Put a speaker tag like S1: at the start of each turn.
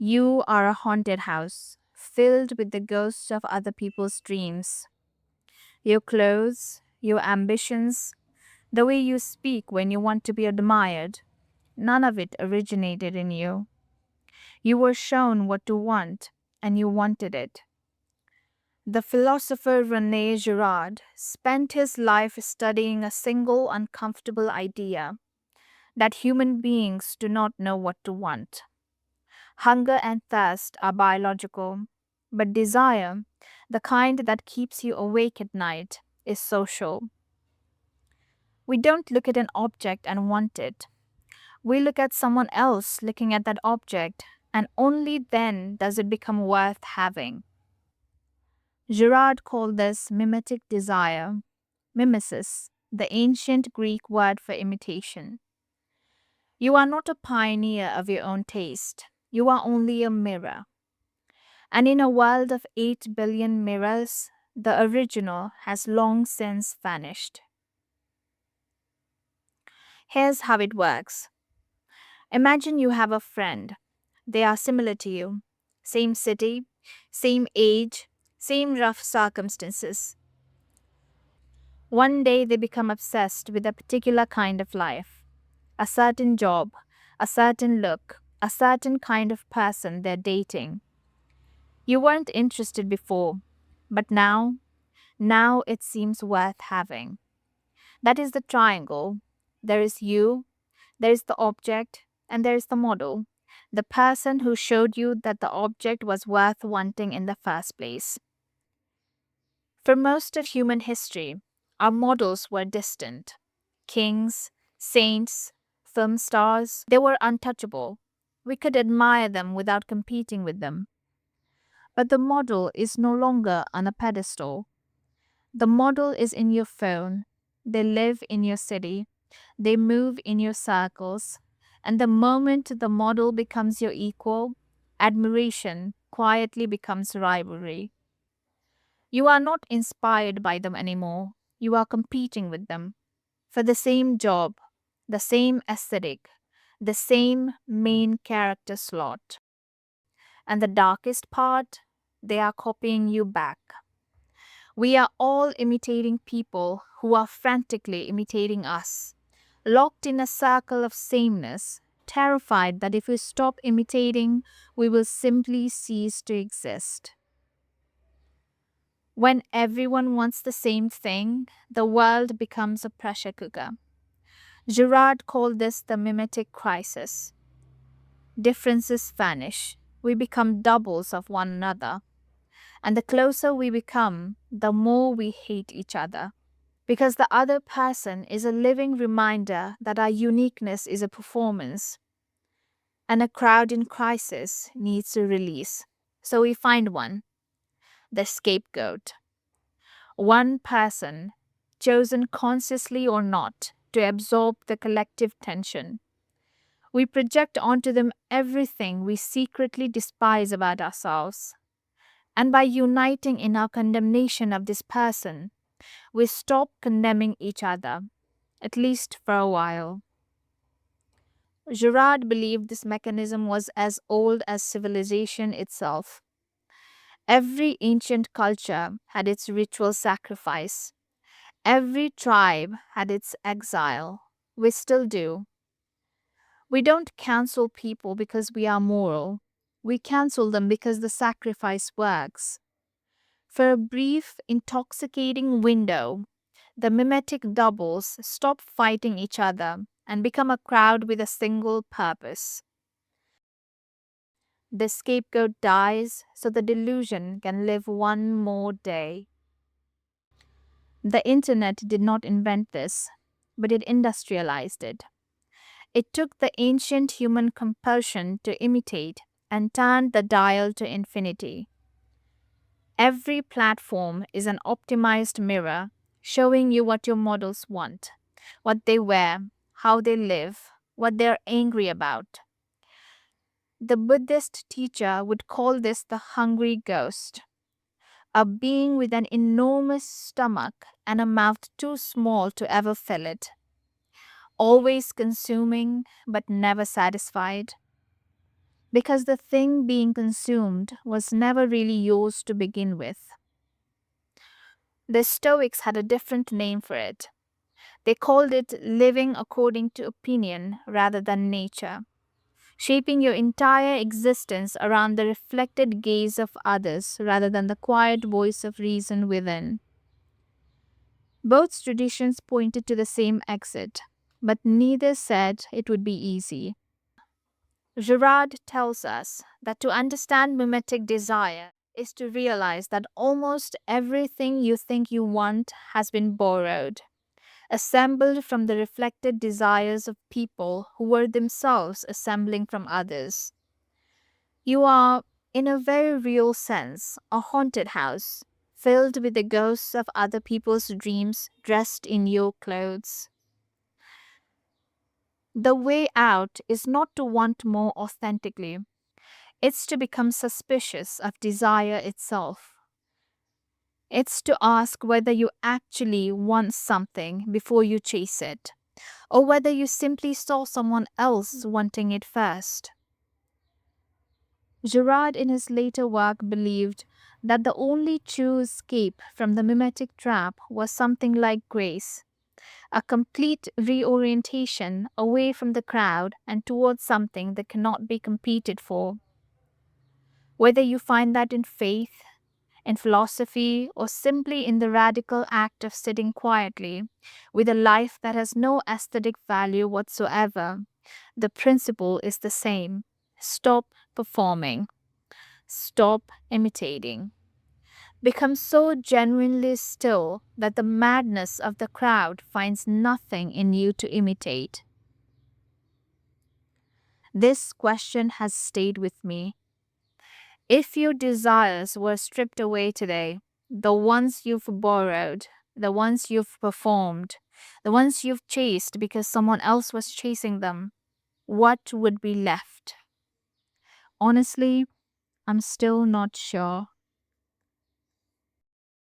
S1: You are a haunted house, filled with the ghosts of other people's dreams. Your clothes, your ambitions, the way you speak when you want to be admired, none of it originated in you. You were shown what to want, and you wanted it. The philosopher René Girard spent his life studying a single uncomfortable idea that human beings do not know what to want. Hunger and thirst are biological, but desire, the kind that keeps you awake at night, is social. We don't look at an object and want it. We look at someone else looking at that object, and only then does it become worth having. Girard called this mimetic desire, mimesis, the ancient Greek word for imitation. You are not a pioneer of your own taste. You are only a mirror. And in a world of 8 billion mirrors, the original has long since vanished. Here's how it works. Imagine you have a friend. They are similar to you. Same city, same age, same rough circumstances. One day they become obsessed with a particular kind of life, a certain job, a certain look, a certain kind of person they're dating. You weren't interested before, but now it seems worth having. That is the triangle. There is you, there is the object, and there is the model, the person who showed you that the object was worth wanting in the first place. For most of human history, our models were distant. Kings, saints, film stars, they were untouchable. We could admire them without competing with them. But the model is no longer on a pedestal. The model is in your phone. They live in your city. They move in your circles. And the moment the model becomes your equal, admiration quietly becomes rivalry. You are not inspired by them anymore. You are competing with them for the same job, the same aesthetic, the same main character slot. And the darkest part, they are copying you back. We are all imitating people who are frantically imitating us, locked in a circle of sameness, terrified that if we stop imitating, we will simply cease to exist. When everyone wants the same thing, the world becomes a pressure cooker. Girard called this the Mimetic Crisis. Differences vanish. We become doubles of one another. And the closer we become, the more we hate each other. Because the other person is a living reminder that our uniqueness is a performance. And a crowd in crisis needs a release. So we find one, the scapegoat. One person, chosen consciously or not, to absorb the collective tension. We project onto them everything we secretly despise about ourselves. And by uniting in our condemnation of this person, we stop condemning each other, at least for a while. Girard believed this mechanism was as old as civilization itself. Every ancient culture had its ritual sacrifice. Every tribe had its exile. We still do. We don't cancel people because we are moral. We cancel them because the sacrifice works. For a brief, intoxicating window, the mimetic doubles stop fighting each other and become a crowd with a single purpose. The scapegoat dies so the delusion can live one more day. The internet did not invent this, but it industrialized it. It took the ancient human compulsion to imitate and turned the dial to infinity. Every platform is an optimized mirror showing you what your models want, what they wear, how they live, what they're angry about. The Buddhist teacher would call this the hungry ghost, a being with an enormous stomach and a mouth too small to ever fill it, always consuming but never satisfied. because the thing being consumed was never really yours to begin with. The Stoics had a different name for it. They called it living according to opinion rather than nature, shaping your entire existence around the reflected gaze of others rather than the quiet voice of reason within. Both traditions pointed to the same exit, but neither said it would be easy. Girard tells us that to understand mimetic desire is to realize that almost everything you think you want has been borrowed, assembled from the reflected desires of people who were themselves assembling from others. You are, in a very real sense, a haunted house, filled with the ghosts of other people's dreams dressed in your clothes. The way out is not to want more authentically, it's to become suspicious of desire itself. It's to ask whether you actually want something before you chase it, or whether you simply saw someone else wanting it first. Girard, in his later work, believed that the only true escape from the mimetic trap was something like grace, a complete reorientation away from the crowd and towards something that cannot be competed for. Whether you find that in faith, in philosophy, or simply in the radical act of sitting quietly with a life that has no aesthetic value whatsoever, the principle is the same. Stop performing, stop imitating. Become so genuinely still that the madness of the crowd finds nothing in you to imitate. This question has stayed with me. If your desires were stripped away today, the ones you've borrowed, the ones you've performed, the ones you've chased because someone else was chasing them, what would be left? Honestly, I'm still not sure.